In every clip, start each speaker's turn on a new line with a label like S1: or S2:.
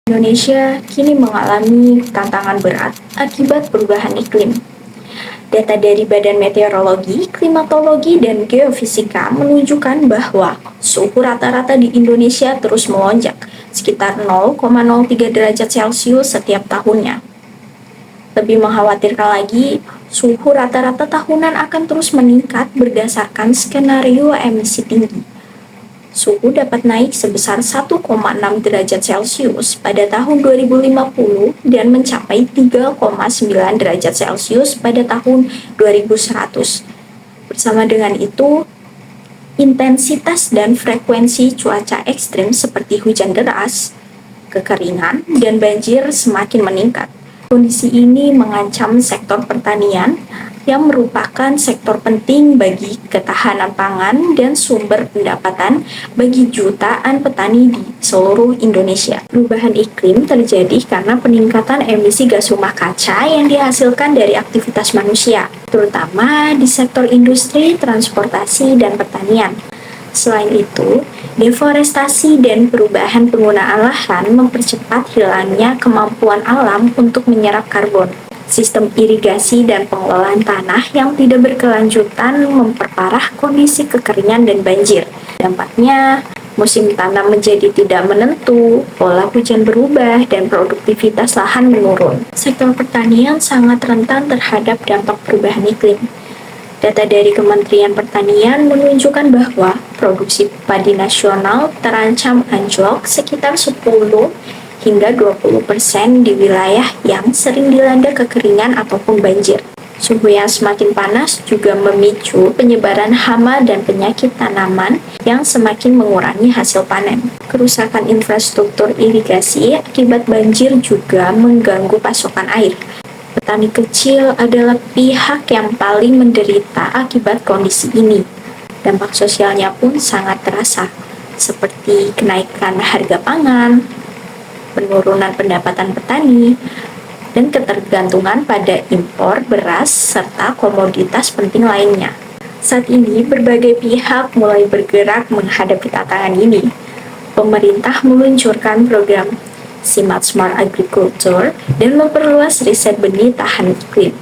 S1: Indonesia kini mengalami tantangan berat akibat perubahan iklim. Data dari Badan Meteorologi, Klimatologi, dan Geofisika menunjukkan bahwa suhu rata-rata di Indonesia terus melonjak, sekitar 0,03 derajat Celcius setiap tahunnya. Lebih mengkhawatirkan lagi, suhu rata-rata tahunan akan terus meningkat berdasarkan skenario emisi tinggi. Suhu dapat naik sebesar 1,6 derajat Celcius pada tahun 2050 dan mencapai 3,9 derajat Celcius pada tahun 2100. Bersama dengan itu, intensitas dan frekuensi cuaca ekstrim seperti hujan deras, kekeringan, dan banjir semakin meningkat. Kondisi ini mengancam sektor pertanian yang merupakan sektor penting bagi ketahanan pangan dan sumber pendapatan bagi jutaan petani di seluruh Indonesia. Perubahan iklim terjadi karena peningkatan emisi gas rumah kaca yang dihasilkan dari aktivitas manusia, terutama di sektor industri, transportasi, dan pertanian. Selain itu, deforestasi dan perubahan penggunaan lahan mempercepat hilangnya kemampuan alam untuk menyerap karbon. Sistem irigasi dan pengelolaan tanah yang tidak berkelanjutan memperparah kondisi kekeringan dan banjir. Dampaknya, musim tanam menjadi tidak menentu, pola hujan berubah, dan produktivitas lahan menurun. Sektor pertanian sangat rentan terhadap dampak perubahan iklim. Data dari Kementerian Pertanian menunjukkan bahwa produksi padi nasional terancam anjlok sekitar 10 hingga 20% di wilayah yang sering dilanda kekeringan ataupun banjir. Suhu yang semakin panas juga memicu penyebaran hama dan penyakit tanaman yang semakin mengurangi hasil panen. Kerusakan infrastruktur irigasi akibat banjir juga mengganggu pasokan air. Petani kecil adalah pihak yang paling menderita akibat kondisi ini. Dampak sosialnya pun sangat terasa, seperti kenaikan harga pangan, penurunan pendapatan petani, dan ketergantungan pada impor beras serta komoditas penting lainnya. Saat ini, berbagai pihak mulai bergerak menghadapi tantangan ini. Pemerintah meluncurkan program SIMAD Smart Agriculture dan memperluas riset benih tahan iklim.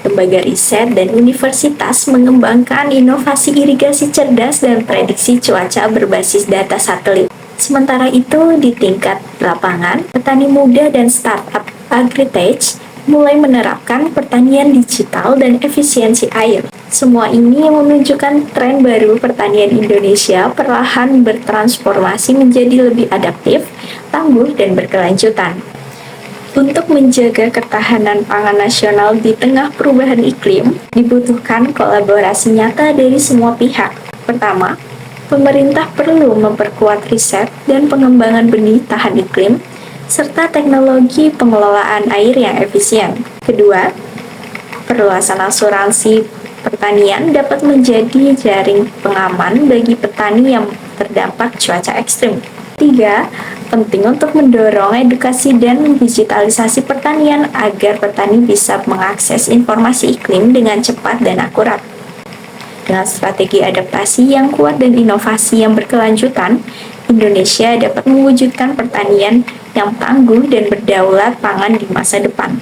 S1: Lembaga riset dan universitas mengembangkan inovasi irigasi cerdas dan prediksi cuaca berbasis data satelit. Sementara itu, di tingkat lapangan, petani muda dan startup agritech mulai menerapkan pertanian digital dan efisiensi air. Semua ini menunjukkan tren baru pertanian Indonesia perlahan bertransformasi menjadi lebih adaptif, tangguh, dan berkelanjutan. Untuk menjaga ketahanan pangan nasional di tengah perubahan iklim, dibutuhkan kolaborasi nyata dari semua pihak. Pertama, pemerintah perlu memperkuat riset dan pengembangan benih tahan iklim, serta teknologi pengelolaan air yang efisien. Kedua, perluasan asuransi pertanian dapat menjadi jaring pengaman bagi petani yang terdampak cuaca ekstrim. Tiga, penting untuk mendorong edukasi dan digitalisasi pertanian agar petani bisa mengakses informasi iklim dengan cepat dan akurat. Dengan strategi adaptasi yang kuat dan inovasi yang berkelanjutan, Indonesia dapat mewujudkan pertanian yang tangguh dan berdaulat pangan di masa depan.